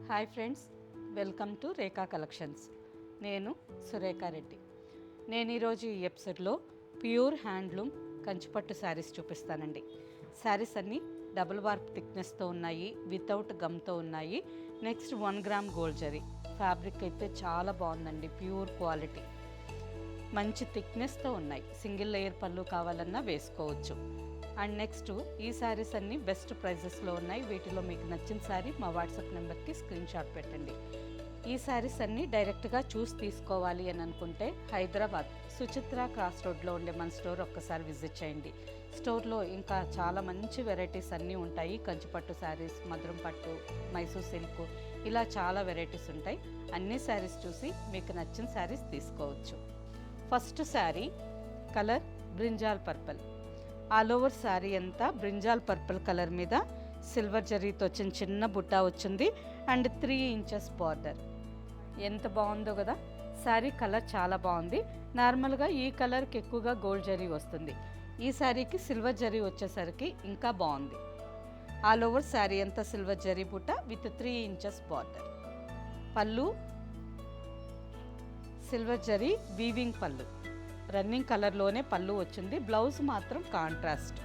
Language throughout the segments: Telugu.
Hi friends, welcome to Rekha collections. నేను సురేఖా రెడ్డి. నేను ఈరోజు ఈ ఎపిసోడ్లో ప్యూర్ హ్యాండ్లూమ్ కంచిపట్టు శారీస్ చూపిస్తానండి. శారీస్ అన్నీ డబుల్ వార్ప్ థిక్నెస్తో ఉన్నాయి, వితౌట్ గమ్తో ఉన్నాయి. Next 1 gram gold zari fabric అయితే చాలా బాగుందండి, ప్యూర్ క్వాలిటీ, మంచి థిక్నెస్తో ఉన్నాయి. సింగిల్ లేయర్ పళ్ళు కావాలన్నా వేసుకోవచ్చు. అండ్ నెక్స్ట్ ఈ శారీస్ అన్నీ బెస్ట్ ప్రైజెస్లో ఉన్నాయి. వీటిలో మీకు నచ్చిన శారీ మా వాట్సాప్ నెంబర్కి స్క్రీన్ షాట్ పెట్టండి. ఈ శారీస్ అన్నీ డైరెక్ట్గా చూసి తీసుకోవాలి అని అనుకుంటే హైదరాబాద్ సుచిత్ర క్రాస్ రోడ్లో ఉండే మన స్టోర్ ఒక్కసారి విజిట్ చేయండి. స్టోర్లో ఇంకా చాలా మంచి వెరైటీస్ అన్నీ ఉంటాయి. కంచిపట్టు శారీస్, మధురం పట్టు, మైసూర్ సిల్క్, ఇలా చాలా వెరైటీస్ ఉంటాయి. అన్ని శారీస్ చూసి మీకు నచ్చిన శారీస్ తీసుకోవచ్చు. First sari colour brinjal purple. All over sari అంతా బ్రింజాల్ పర్పుల్ కలర్ మీద సిల్వర్ జరీతో చిన్న చిన్న బుట్ట వచ్చింది అండ్ 3 ఇంచెస్ బార్డర్. ఎంత బాగుందో కదా. శారీ కలర్ చాలా బాగుంది. నార్మల్గా ఈ కలర్కి ఎక్కువగా గోల్డ్ జరీ వస్తుంది, ఈ శారీకి సిల్వర్ జరీ వచ్చేసరికి ఇంకా బాగుంది. ఆల్ ఓవర్ శారీ అంతా సిల్వర్ జరీ బుట్ట విత్ 3 ఇంచెస్ బార్డర్. పళ్ళు సిల్వర్ జరీ వీవింగ్ పళ్ళు, రన్నింగ్ కలర్లోనే పళ్ళు వచ్చింది. బ్లౌజ్ మాత్రం కాంట్రాస్ట్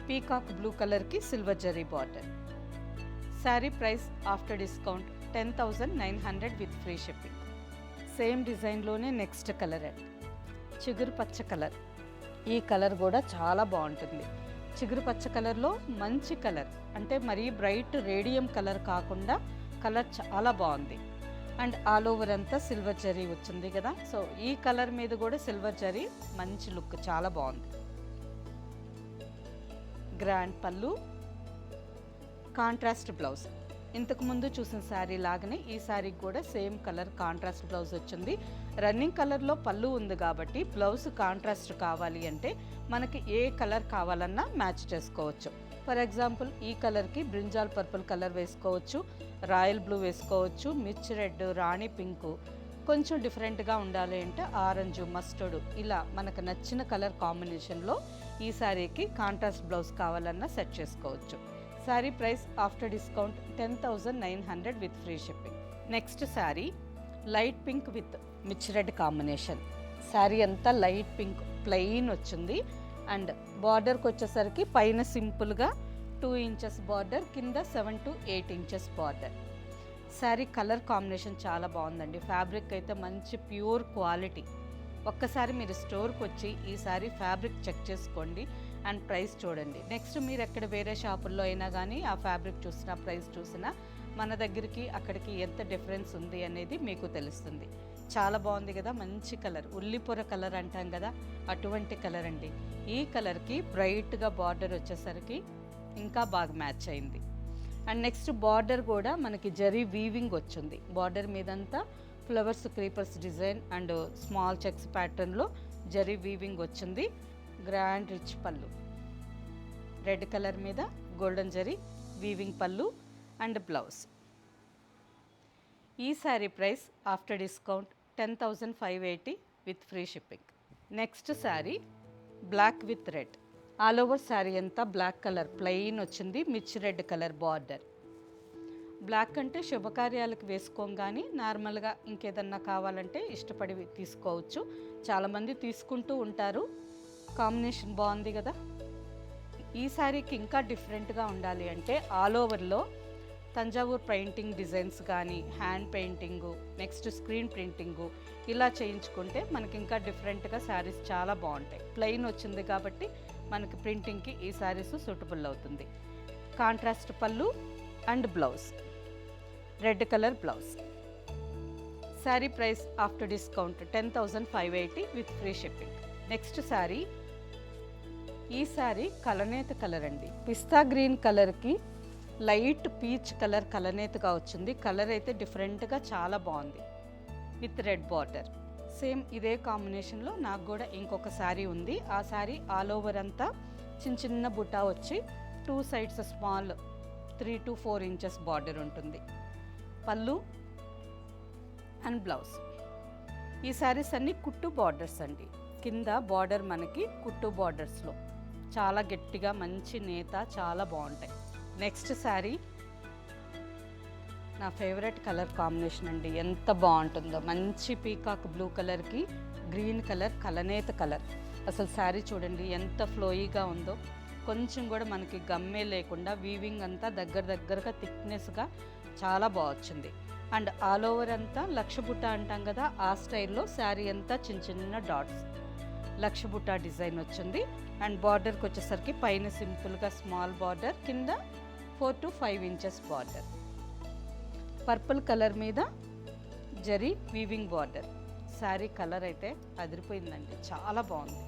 పీకాక్ బ్లూ కలర్కి silver zari border. Sari price after discount 10,900 with free shipping. Same డిజైన్లోనే నెక్స్ట్ కలర్ చిగురు పచ్చ కలర్. ఈ కలర్ కూడా చాలా బాగుంటుంది. చిగురు పచ్చ కలర్లో మంచి కలర్, అంటే మరీ బ్రైట్ రేడియం కలర్ కాకుండా కలర్ చాలా బాగుంది. అండ్ ఆల్ ఓవర్ అంతా సిల్వర్ జరీ వచ్చింది కదా. సో ఈ కలర్ మీద కూడా సిల్వర్ జరీ మంచి లుక్, చాలా బాగుంది. గ్రాండ్ పళ్ళు, కాంట్రాస్ట్ బ్లౌజ్. ఇంతకుముందు చూసిన శారీ లాగానే ఈ శారీకి కూడా సేమ్ కలర్ కాంట్రాస్ట్ బ్లౌజ్ వచ్చింది. రన్నింగ్ కలర్లో పళ్ళు ఉంది కాబట్టి బ్లౌజ్ కాంట్రాస్ట్ కావాలి అంటే మనకి ఏ కలర్ కావాలన్నా మ్యాచ్ చేసుకోవచ్చు. ఫర్ ఎగ్జాంపుల్ ఈ కలర్కి బ్రింజాల్ పర్పుల్ కలర్ వేసుకోవచ్చు, రాయల్ బ్లూ వేసుకోవచ్చు, మిర్చి రెడ్, రాణి పింకు, కొంచెం డిఫరెంట్గా ఉండాలి అంటే ఆరెంజ్, మస్టర్డ్, ఇలా మనకు నచ్చిన కలర్ కాంబినేషన్లో ఈ శారీకి కాంట్రాస్ట్ బ్లౌజ్ కావాలన్నా సెట్ చేసుకోవచ్చు. Sari price after discount 10,900 with free shipping. Next sari light pink with మిర్చి రెడ్ కాంబినేషన్. శారీ అంతా లైట్ పింక్ ప్లెయిన్ వచ్చింది అండ్ బార్డర్కి వచ్చేసరికి పైన సింపుల్గా 2 ఇంచెస్ బార్డర్, కింద 7 to 8 inches border. Sari colour combination చాలా బాగుందండి. ఫ్యాబ్రిక్ అయితే మంచి ప్యూర్ క్వాలిటీ. ఒక్కసారి మీరు స్టోర్కి వచ్చి ఈ శారీ ఫ్యాబ్రిక్ చెక్ చేసుకోండి అండ్ ప్రైస్ చూడండి. నెక్స్ట్ మీరు ఎక్కడ వేరే షాపుల్లో అయినా కానీ ఆ ఫ్యాబ్రిక్ చూసినా ప్రైస్ చూసినా మన దగ్గరికి అక్కడికి ఎంత డిఫరెన్స్ ఉంది అనేది మీకు తెలుస్తుంది. చాలా బాగుంది కదా. మంచి కలర్, ఉల్లిపొర కలర్ అంటాం కదా, అటువంటి కలర్ అండి. ఈ కలర్కి బ్రైట్గా బార్డర్ వచ్చేసరికి ఇంకా బాగా మ్యాచ్ అయింది. అండ్ నెక్స్ట్ బార్డర్ కూడా మనకి జరీ వీవింగ్ వచ్చింది. బార్డర్ మీదంతా flowers, creepers design and small checks ప్యాటర్న్లో జరీ వీవింగ్ వచ్చింది. గ్రాండ్ రిచ్ పళ్ళు, రెడ్ కలర్ మీద గోల్డెన్ జరీ వీవింగ్ పళ్ళు అండ్ బ్లౌజ్. ఈ sari price after discount 10,580 with free shipping. Next sari black with red. All over sari అంతా బ్లాక్ కలర్ ప్లెయిన్ వచ్చింది, మిర్చి రెడ్ కలర్ బార్డర్. బ్లాక్ అంటే శుభకార్యాలకు వేసుకోం, కానీ నార్మల్గా ఇంకేదన్నా కావాలంటే ఇష్టపడి తీసుకోవచ్చు. చాలామంది తీసుకుంటూ ఉంటారు. కాంబినేషన్ బాగుంది కదా. ఈ శారీకి ఇంకా డిఫరెంట్గా ఉండాలి అంటే ఆల్ ఓవర్లో తంజావూర్ పెయింటింగ్ డిజైన్స్ కానీ, hand painting, next screen printing ఇలా చేయించుకుంటే మనకి ఇంకా డిఫరెంట్గా శారీస్ చాలా బాగుంటాయి. ప్లెయిన్ వచ్చింది కాబట్టి మనకి ప్రింటింగ్కి ఈ శారీస్ సూటబుల్ అవుతుంది. కాంట్రాస్ట్ పళ్ళు and blouse, red colour blouse. Sari price after discount 10,580 with free shipping. Next sari, ఈ శారీ కలనేత కలర్ అండి. పిస్తా గ్రీన్ కలర్కి లైట్ పీచ్ కలర్ కలనేతగా వచ్చింది. కలర్ అయితే డిఫరెంట్గా చాలా బాగుంది విత్ రెడ్ బార్డర్. సేమ్ ఇదే కాంబినేషన్లో నాకు కూడా ఇంకొక శారీ ఉంది. ఆ శారీ ఆల్ ఓవర్ అంతా చిన్న చిన్న బుటా వచ్చి 2 sides small 3 to 4 inches border ఉంటుంది. పళ్ళు అండ్ బ్లౌజ్. ఈ శారీస్ అన్నీ కుట్టు బార్డర్స్ అండి. కింద బార్డర్ మనకి కుట్టు బార్డర్స్లో చాలా గట్టిగా మంచి నేత, చాలా బాగుంటాయి. నెక్స్ట్ శారీ నా ఫేవరెట్ కలర్ కాంబినేషన్ అండి. ఎంత బాగుంటుందో, మంచి పీకాక్ బ్లూ కలర్కి గ్రీన్ కలర్, కలనేత కలర్. అసలు శారీ చూడండి ఎంత ఫ్లోయీగా ఉందో, కొంచెం కూడా మనకి గమ్మే లేకుండా వీవింగ్ అంతా దగ్గరగా థిక్నెస్గా చాలా బాగా వచ్చింది. అండ్ ఆల్ ఓవర్ అంతా లక్ష బుట్ట అంటాం కదా, ఆ స్టైల్లో శారీ అంతా చిన్న డాట్స్ లక్ష బుట్ట డిజైన్ వచ్చింది. అండ్ బార్డర్కి వచ్చేసరికి పైన సింపుల్గా స్మాల్ బార్డర్, కింద 4 to 5 inches border. Purple colour మీద zari weaving border. Sari colour అయితే అదిరిపోయిందండి, చాలా బాగుంది.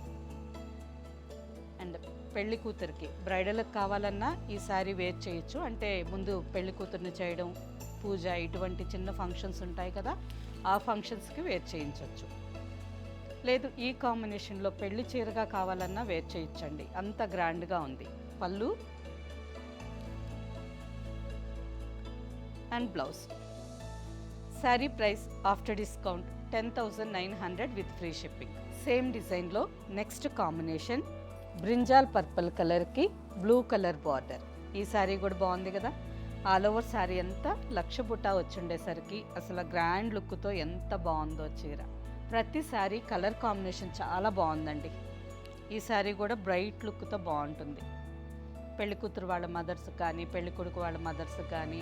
అండ్ పెళ్లి కూతురికి బ్రైడల్కి కావాలన్నా ఈ శారీ వేర్ చేయొచ్చు. అంటే ముందు పెళ్లి కూతుర్ని చేయడం, పూజ, ఇటువంటి చిన్న ఫంక్షన్స్ ఉంటాయి కదా, ఆ ఫంక్షన్స్కి వేర్ చేయించవచ్చు. లేదు ఈ కాంబినేషన్లో పెళ్లి చీరగా కావాలన్నా వేర్ చేయొచ్చండి, అంత గ్రాండ్గా ఉంది. పళ్ళు and blouse. Sari price after discount 10,900 with free shipping. Same డిజైన్లో నెక్స్ట్ కాంబినేషన్ బ్రింజాల్ పర్పుల్ కలర్కి బ్లూ కలర్ బార్డర్. ఈ శారీ కూడా బాగుంది కదా. ఆల్ ఓవర్ శారీ అంతా లక్ష బుట్టా వచ్చుండేసరికి అసలు గ్రాండ్ లుక్తో ఎంత బాగుందో చీర. ప్రతి శారీ కలర్ కాంబినేషన్ చాలా బాగుందండి. ఈ శారీ కూడా బ్రైట్ లుక్తో బాగుంటుంది. పెళ్లి కూతురు వాళ్ళ మదర్స్ కానీ, పెళ్లి కొడుకు వాళ్ళ మదర్స్ కానీ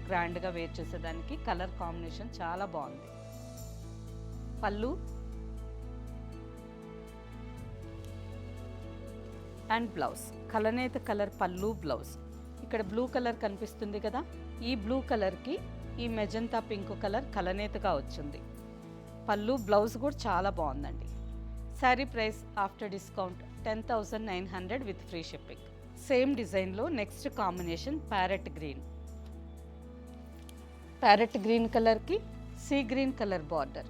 గ్రాండ్గా వేర్ చేసేదానికి కలర్ కాంబినేషన్ చాలా బాగుంది. పళ్ళు అండ్ బ్లౌజ్. కలనేత కలర్ పళ్ళు, బ్లౌజ్. ఇక్కడ బ్లూ కలర్ కనిపిస్తుంది కదా, ఈ బ్లూ కలర్కి ఈ మెజంతా పింక్ కలర్ కలనేతగా వచ్చింది. పళ్ళు, బ్లౌజ్ కూడా చాలా బాగుందండి. Sari price after discount 10,900 with free shipping. Same డిజైన్లో next combination parrot green. Parrot green కలర్కి sea green colour border.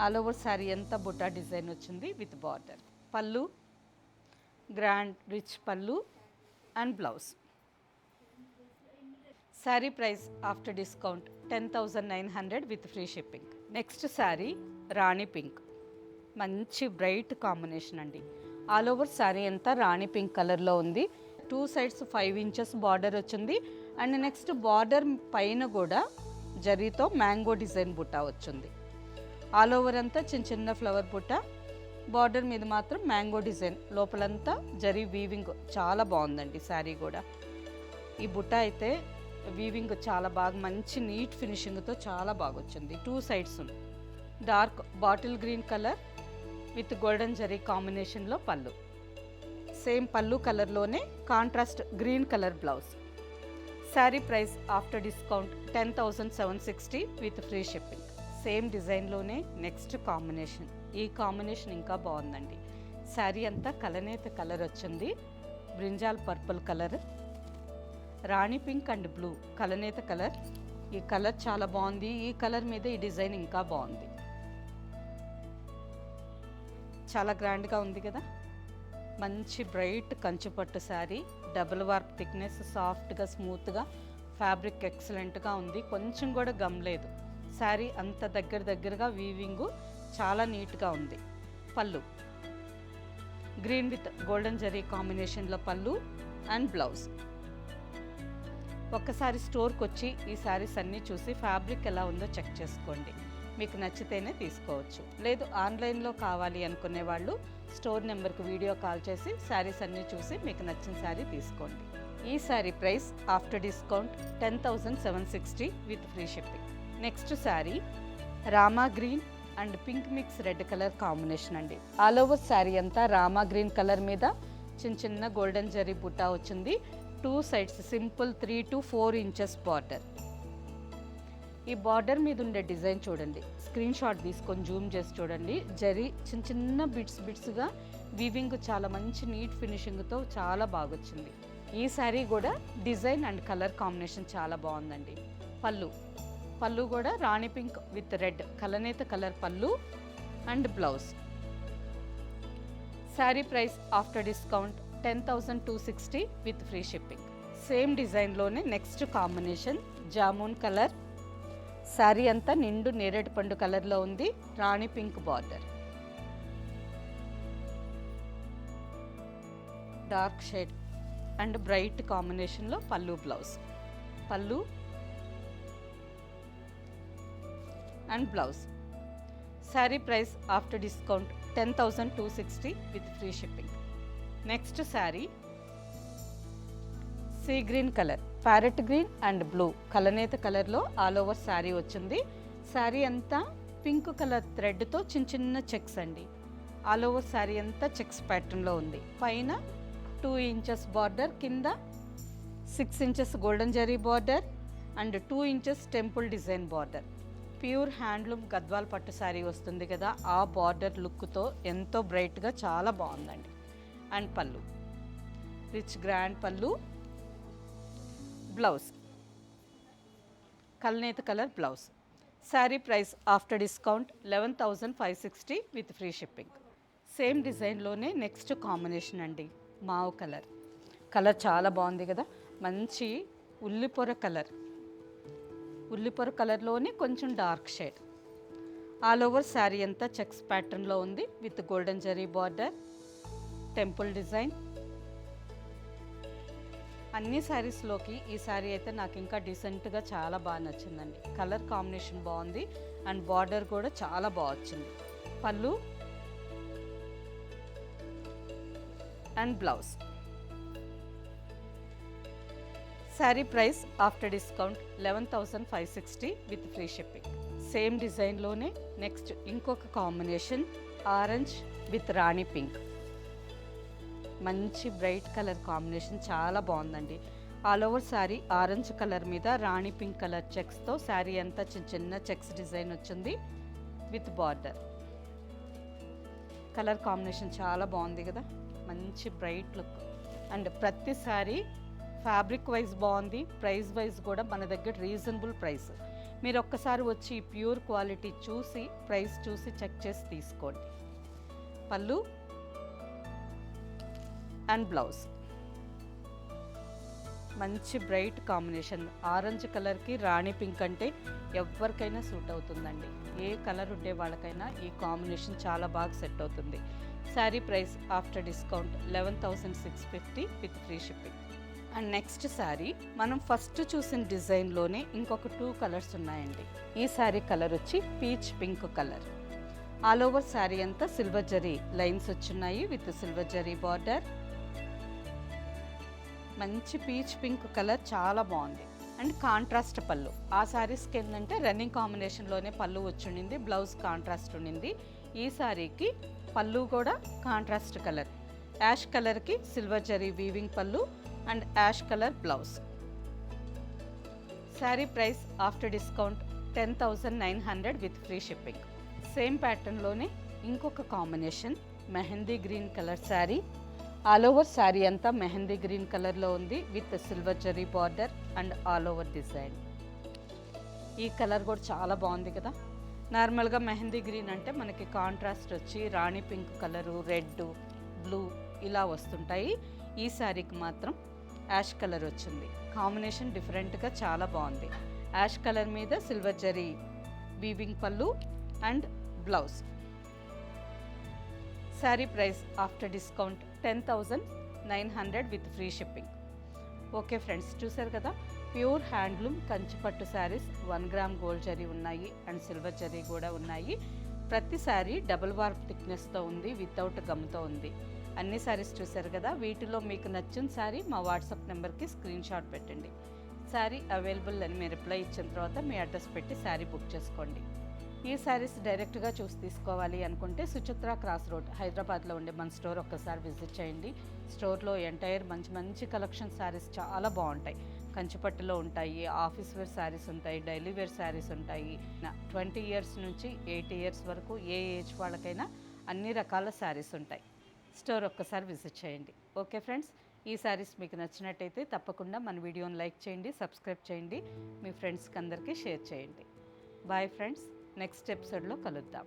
All over sari అంతా బుట్టా డిజైన్ వచ్చింది విత్ బార్డర్. పళ్ళు గ్రాండ్ రిచ్ పళ్ళు and blouse. Sari price after discount 10,900 with free shipping. Next sari rani pink. మంచి బ్రైట్ కాంబినేషన్ అండి. ఆల్ ఓవర్ శారీ అంతా రాణి పింక్ కలర్లో ఉంది. 2 sides 5 ఇంచెస్ బార్డర్ వచ్చింది. అండ్ నెక్స్ట్ బార్డర్ పైన కూడా జరీతో మ్యాంగో డిజైన్ బుట్ట వచ్చింది. ఆల్ ఓవర్ అంతా చిన్న ఫ్లవర్ బుట్ట, బార్డర్ మీద మాత్రం మ్యాంగో డిజైన్, లోపలంతా జరీ వీవింగ్. చాలా బాగుందండి శారీ కూడా. ఈ బుట్ట అయితే వీవింగ్ చాలా బాగా మంచి నీట్ ఫినిషింగ్తో చాలా బాగా వచ్చింది. 2 sides dark bottle green colour with golden zari కాంబినేషన్లో పళ్ళు. సేమ్ పళ్ళు కలర్లోనే contrast green colour blouse. Sari price after discount 10,760 with free shipping. Same డిజైన్లోనే నెక్స్ట్ కాంబినేషన్. ఈ కాంబినేషన్ ఇంకా బాగుందండి. శారీ అంతా కలనేత కలర్ వచ్చింది. Brinjal purple colour, rani pink and blue కలనేత కలర్. ఈ కలర్ చాలా బాగుంది. ఈ కలర్ మీద ఈ డిజైన్ ఇంకా బాగుంది. చాలా గ్రాండ్గా ఉంది కదా. మంచి బ్రైట్ కంచుపట్టు శారీ, డబుల్ వార్ప్ థిక్నెస్, సాఫ్ట్గా స్మూత్గా, ఫ్యాబ్రిక్ ఎక్సలెంట్గా ఉంది. కొంచెం కూడా గమ్ లేదు. శారీ అంత దగ్గరగా వీవింగు చాలా నీట్గా ఉంది. పళ్ళు గ్రీన్ విత్ గోల్డెన్ జరీ కాంబినేషన్లో పళ్ళు అండ్ బ్లౌజ్. ఒక్కసారి స్టోర్కి వచ్చి ఈ శారీస్ అన్నీ చూసి ఫ్యాబ్రిక్ ఎలా ఉందో చెక్ చేసుకోండి. మీకు నచ్చితేనే తీసుకోవచ్చు. లేదు ఆన్లైన్లో కావాలి అనుకునే వాళ్ళు స్టోర్ నెంబర్కి వీడియో కాల్ చేసి శారీస్ అన్నీ చూసి మీకు నచ్చిన శారీ తీసుకోండి. ఈ sari price after discount 10,760 with free shipping. Next sari Rama green and pink mix red colour combination అండి. ఆల్ ఓవర్ శారీ అంతా రామా గ్రీన్ కలర్ మీద చిన్న గోల్డెన్ జరీ బుట్టా వచ్చింది. 2 sides simple 3 to 4 inches border. ఈ బార్డర్ మీద ఉండే డిజైన్ చూడండి, స్క్రీన్ షాట్ తీసుకొని జూమ్ చేసి చూడండి. జరీ చిన్న బిట్స్గా వీవింగ్ చాలా మంచి నీట్ ఫినిషింగ్తో చాలా బాగా వచ్చింది. ఈ శారీ కూడా డిజైన్ అండ్ కలర్ కాంబినేషన్ చాలా బాగుందండి. పళ్ళు కూడా రాణి పింక్ విత్ రెడ్ కలనేత కలర్ పళ్ళు and blouse. Sari price after discount 10,260 with free shipping. Same డిజైన్లోనే next combination jamun colour. Sari అంతా నిండు నేరేడు పండు కలర్లో ఉంది. Rani pink border, dark shade and bright కాంబినేషన్లో పళ్ళు, బ్లౌజ్. పళ్ళు and blouse. Sari price after discount 10,260 with free shipping. Next sari sea green colour, parrot green and blue కలనేత కలర్లో ఆల్ ఓవర్ శారీ వచ్చింది. శారీ అంతా పింక్ కలర్ థ్రెడ్తో చిన్న చిన్న చెక్స్ అండి. ఆల్ ఓవర్ శారీ అంతా చెక్స్ ప్యాటర్న్లో ఉంది. పైన 2 ఇంచెస్ బార్డర్, కింద 6 inches golden zari border and 2 inches temple design border. Pure handloom Gadwal పట్టు శారీ వస్తుంది కదా, ఆ బార్డర్ లుక్తో ఎంతో బ్రైట్గా చాలా బాగుందండి. అండ్ పళ్ళు, రిచ్ గ్రాండ్ పళ్ళు. బ్లౌజ్ కల్నేత colour blouse. Sari price after discount 11,560 with free shipping. Same డిజైన్లోనే నెక్స్ట్ కాంబినేషన్ అండి, మావ్ కలర్. కలర్ చాలా బాగుంది కదా, మంచి ఉల్లిపొర కలర్. ఉల్లిపొర కలర్లోనే కొంచెం dark shade. All over sari అంతా చెక్స్ ప్యాటర్న్లో ఉంది with golden zari border, temple design. అన్ని శారీస్లోకి ఈ శారీ అయితే నాకు ఇంకా డీసెంట్గా చాలా బాగా నచ్చిందండి. కలర్ కాంబినేషన్ బాగుంది అండ్ బార్డర్ కూడా చాలా బాగా వచ్చింది. పళ్ళు and blouse. Sari price after discount 11,560 with free shipping. Same డిజైన్లోనే నెక్స్ట్ ఇంకొక combination orange with rani pink. మంచి బ్రైట్ కలర్ కాంబినేషన్ చాలా బాగుందండి. All over sari orange colour మీద రాణి పింక్ కలర్ చెక్స్తో శారీ అంతా చిన్న చిన్న చెక్స్ డిజైన్ వచ్చింది విత్ బార్డర్. కలర్ కాంబినేషన్ చాలా బాగుంది కదా, మంచి బ్రైట్ లుక్. అండ్ ప్రతి శారీ ఫ్యాబ్రిక్ వైజ్ బాగుంది, ప్రైస్ వైజ్ కూడా మన దగ్గర రీజనబుల్ ప్రైస్. మీరు ఒక్కసారి వచ్చి ప్యూర్ క్వాలిటీ చూసి ప్రైస్ చూసి చెక్ చేసి తీసుకోండి. పళ్ళు అండ్ బ్లౌజ్. మంచి బ్రైట్ కాంబినేషన్. ఆరెంజ్ కలర్కి రాణి పింక్ అంటే ఎవరికైనా సూట్ అవుతుందండి. ఏ కలర్ ఉండే వాళ్ళకైనా ఈ కాంబినేషన్ చాలా బాగా సెట్ అవుతుంది. Sari price after discount 11,650 with free shipping. And next sari మనం ఫస్ట్ చూసిన డిజైన్లోనే ఇంకొక 2 కలర్స్ ఉన్నాయండి. ఈ శారీ కలర్ వచ్చి peach pink colour. All over sari అంతా సిల్వర్ జరీ లైన్స్ వచ్చున్నాయి విత్ సిల్వర్ జరీ బార్డర్. మంచి పీచ్ పింక్ కలర్ చాలా బాగుంది. అండ్ కాంట్రాస్ట్ పళ్ళు. ఆ శారీస్కి ఏంటంటే రన్నింగ్ కాంబినేషన్లోనే పళ్ళు వచ్చింది, బ్లౌజ్ కాంట్రాస్ట్ ఉండింది. ఈ శారీకి పళ్ళు కూడా కాంట్రాస్ట్ కలర్. యాష్ కలర్కి సిల్వర్ జరీ వీవింగ్ పళ్ళు and ash colour blouse. Sari price after discount 10,900 with free shipping. Same ప్యాటర్న్లోనే ఇంకొక combination mehndi green colour sari. All over sari అంతా మెహందీ గ్రీన్ కలర్లో ఉంది with silver zari border and all over design. ఈ కలర్ కూడా చాలా బాగుంది కదా. నార్మల్గా మెహందీ గ్రీన్ అంటే మనకి కాంట్రాస్ట్ వచ్చి రాణి పింక్ కలరు, రెడ్, బ్లూ ఇలా వస్తుంటాయి. ఈ శారీకి మాత్రం యాష్ కలర్ వచ్చింది. కాంబినేషన్ డిఫరెంట్గా చాలా బాగుంది. యాష్ కలర్ మీద సిల్వర్ జరీ వీవింగ్ పళ్ళు and blouse. Sari price after discount 10,900 with free shipping. Okay friends, చూసారు కదా, ప్యూర్ హ్యాండ్లూమ్ కంచిపట్టు శారీస్ 1 గ్రామ్ గోల్డ్ జరీ ఉన్నాయి అండ్ సిల్వర్ జరీ కూడా ఉన్నాయి. ప్రతి శారీ డబుల్ వార్ప్ థిక్నెస్తో ఉంది, వితౌట్ గమ్తో ఉంది. అన్ని శారీస్ చూసారు కదా. వీటిలో మీకు నచ్చిన శారీ మా వాట్సాప్ నెంబర్కి స్క్రీన్ షాట్ పెట్టండి. శారీ అవైలబుల్ అని మీరు రిప్లై ఇచ్చిన తర్వాత మీ అడ్రస్ పెట్టి శారీ బుక్ చేసుకోండి. ఈ శారీస్ డైరెక్ట్గా చూసి తీసుకోవాలి అనుకుంటే సుచిత్ర క్రాస్ రోడ్ హైదరాబాద్లో ఉండే మన స్టోర్ ఒక్కసారి విజిట్ చేయండి. స్టోర్లో ఎంటైర్ మంచి మంచి కలెక్షన్ శారీస్ చాలా బాగుంటాయి. కంచిపట్టులో ఉంటాయి, ఆఫీస్ వేర్ శారీస్ ఉంటాయి, డైలీ వేర్ శారీస్ ఉంటాయి. 20 ఇయర్స్ నుంచి 80 ఇయర్స్ వరకు ఏ ఏజ్ వాళ్ళకైనా అన్ని రకాల శారీస్ ఉంటాయి. స్టోర్ ఒక్కసారి విజిట్ చేయండి. ఓకే ఫ్రెండ్స్, ఈ శారీస్ మీకు నచ్చినట్టయితే తప్పకుండా మన వీడియోని లైక్ చేయండి, సబ్స్క్రైబ్ చేయండి, మీ ఫ్రెండ్స్కి అందరికీ షేర్ చేయండి. బాయ్ ఫ్రెండ్స్, నెక్స్ట్ ఎపిసోడ్లో కలుద్దాం.